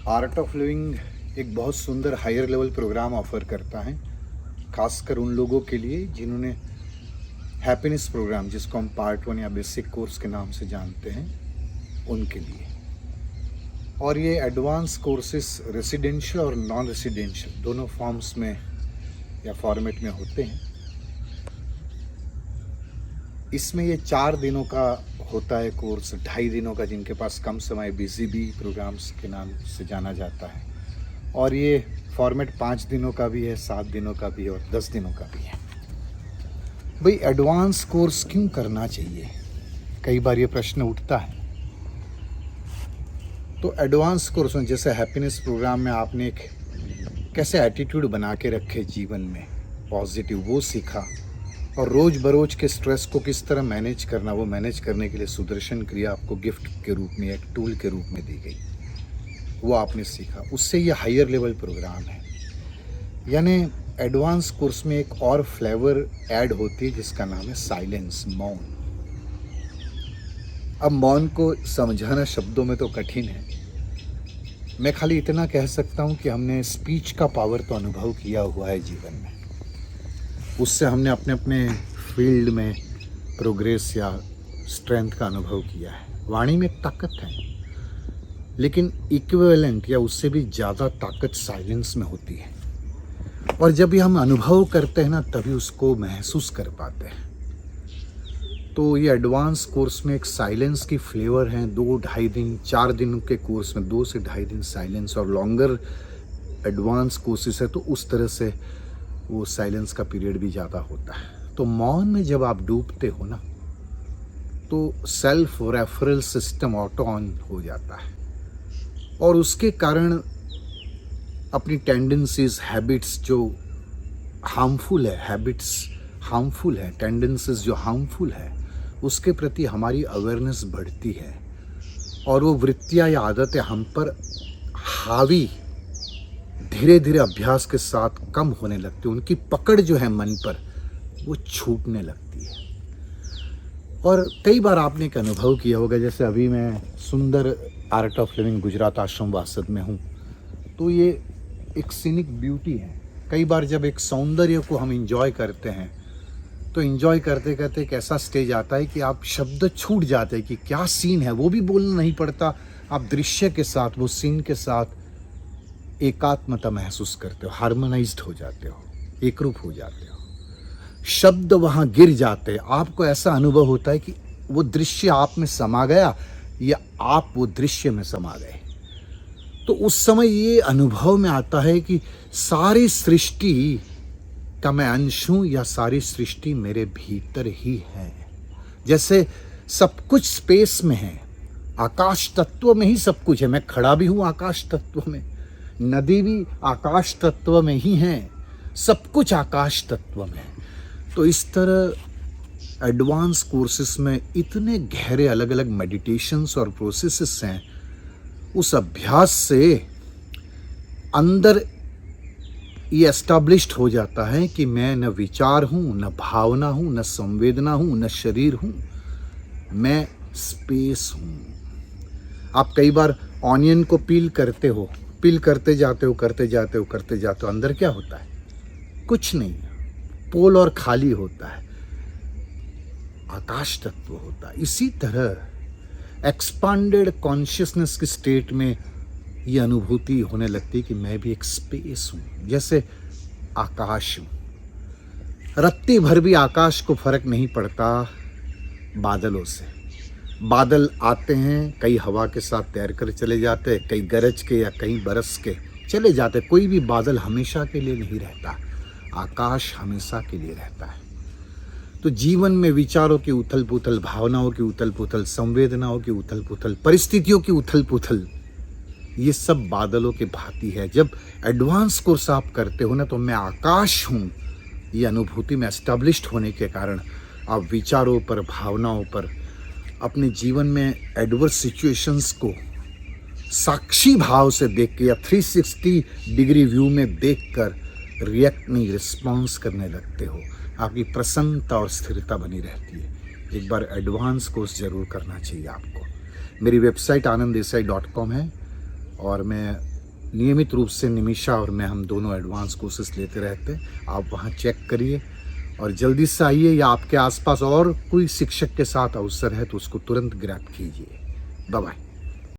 Art of living एक बहुत सुंदर हायर लेवल प्रोग्राम ऑफर करता है, खासकर उन लोगों के लिए जिन्होंने हैप्पीनेस प्रोग्राम, जिसको हम पार्ट 1 या बेसिक कोर्स के नाम से जानते हैं, उनके लिए। और ये एडवांस कोर्सेस रेसिडेंशियल और नॉन रेसिडेंशियल दोनों फॉर्म्स में या फॉर्मेट में होते हैं। इसमें ये 4 दिनों का होता है कोर्स, 2.5 दिनों का जिनके पास कम समय, बिजी बी प्रोग्राम्स के नाम से जाना जाता है। और ये फॉर्मेट 5 दिनों का भी है, 7 दिनों का भी है और 10 दिनों का भी है। भाई एडवांस कोर्स क्यों करना चाहिए, कई बार ये प्रश्न उठता है। तो एडवांस कोर्स में जैसे हैप्पीनेस प्रोग्राम में आपने एक कैसे एटीट्यूड बना के रखे जीवन में पॉजिटिव, वो सीखा। और रोज बरोज के स्ट्रेस को किस तरह मैनेज करना, वो मैनेज करने के लिए सुदर्शन क्रिया आपको गिफ्ट के रूप में, एक टूल के रूप में दी गई, वो आपने सीखा। उससे ये हायर लेवल प्रोग्राम है। यानी एडवांस कोर्स में एक और फ्लेवर ऐड होती है जिसका नाम है साइलेंस, मौन। अब मौन को समझाना शब्दों में तो कठिन है, मैं खाली इतना कह सकता हूँ कि हमने स्पीच का पावर तो अनुभव किया हुआ है जीवन में। उससे हमने अपने अपने फील्ड में प्रोग्रेस या स्ट्रेंथ का अनुभव किया है। वाणी में एक ताकत है, लेकिन इक्विवेलेंट या उससे भी ज़्यादा ताकत साइलेंस में होती है। और जब ये हम अनुभव करते हैं ना, तभी उसको महसूस कर पाते हैं। तो ये एडवांस कोर्स में एक साइलेंस की फ्लेवर है। 2-2.5 दिन, 4 दिन के कोर्स में 2 से 2.5 दिन साइलेंस, और लॉन्गर एडवांस कोर्सेस है तो उस तरह से वो साइलेंस का पीरियड भी ज़्यादा होता है। तो मौन में जब आप डूबते हो ना, तो self referral system auto on हो जाता है, और उसके कारण अपनी टेंडेंसीज, हैबिट्स जो हार्मफुल है, हैबिट्स हार्मफुल है, टेंडेंसीज जो हार्मफुल है, उसके प्रति हमारी अवेयरनेस बढ़ती है। और वो वृत्तियाँ या आदतें हम पर हावी धीरे धीरे अभ्यास के साथ कम होने लगती है। उनकी पकड़ जो है मन पर, वो छूटने लगती है। और कई बार आपने एक अनुभव किया होगा, जैसे अभी मैं सुंदर आर्ट ऑफ लिविंग गुजरात आश्रम वासद में हूँ, तो ये एक सीनिक ब्यूटी है। कई बार जब एक सौंदर्य को हम इंजॉय करते हैं, तो इंजॉय करते करते एक ऐसा स्टेज आता है कि आप शब्द छूट जाते हैं कि क्या सीन है, वो भी बोलना नहीं पड़ता। आप दृश्य के साथ, वो सीन के साथ एकात्मता महसूस करते हो, हार्मोनाइज्ड हो जाते हो, एकरूप हो जाते हो। शब्द वहाँ गिर जाते हैं। आपको ऐसा अनुभव होता है कि वो दृश्य आप में समा गया या आप वो दृश्य में समा गए। तो उस समय ये अनुभव में आता है कि सारी सृष्टि का मैं अंश हूँ, या सारी सृष्टि मेरे भीतर ही है। जैसे सब कुछ स्पेस में है, आकाश तत्व में ही सब कुछ है। मैं खड़ा भी हूँ आकाश तत्व में, नदी भी आकाश तत्व में ही है, सब कुछ आकाश तत्व में है। तो इस तरह एडवांस कोर्सेस में इतने गहरे अलग अलग मेडिटेशंस और प्रोसेसेस हैं। उस अभ्यास से अंदर ये एस्टैब्लिश्ड हो जाता है कि मैं न विचार हूँ, न भावना हूँ, न संवेदना हूँ, न शरीर हूँ, मैं स्पेस हूँ। आप कई बार ऑनियन को पील करते हो, पील करते जाते हो, करते जाते हो, करते जाते हो, अंदर क्या होता है? कुछ नहीं, पोल और खाली होता है, आकाश तत्व होता है। इसी तरह एक्सपांडेड कॉन्शियसनेस की स्टेट में ये अनुभूति होने लगती है कि मैं भी एक स्पेस हूँ, जैसे आकाश हूँ। रत्ती भर भी आकाश को फर्क नहीं पड़ता बादलों से। बादल आते हैं, कई हवा के साथ तैर कर चले जाते हैं, कई गरज के या कहीं बरस के चले जाते। कोई भी बादल हमेशा के लिए नहीं रहता, आकाश हमेशा के लिए रहता है। तो जीवन में विचारों की उथल पुथल, भावनाओं की उथल पुथल, संवेदनाओं की उथल पुथल, परिस्थितियों की उथल पुथल, ये सब बादलों के भांति है। जब एडवांस कोर्स आप करते हो ना, तो मैं आकाश हूँ, ये अनुभूति में एस्टैब्लिश्ड होने के कारण आप विचारों पर, भावनाओं पर, अपने जीवन में एडवर्स सिचुएशंस को साक्षी भाव से देख के या 360 डिग्री व्यू में देखकर रिएक्ट नहीं, रिस्पॉन्स करने लगते हो। आपकी प्रसन्नता और स्थिरता बनी रहती है। एक बार एडवांस कोर्स ज़रूर करना चाहिए आपको। मेरी वेबसाइट ananddesai.com है और मैं नियमित रूप से निमिषा और मैं हम दोनों एडवांस कोर्सेस लेते रहते हैं। आप वहाँ चेक करिए और जल्दी से आइए, या आपके आसपास और कोई शिक्षक के साथ अवसर है तो उसको तुरंत ग्रैब कीजिए। Bye bye.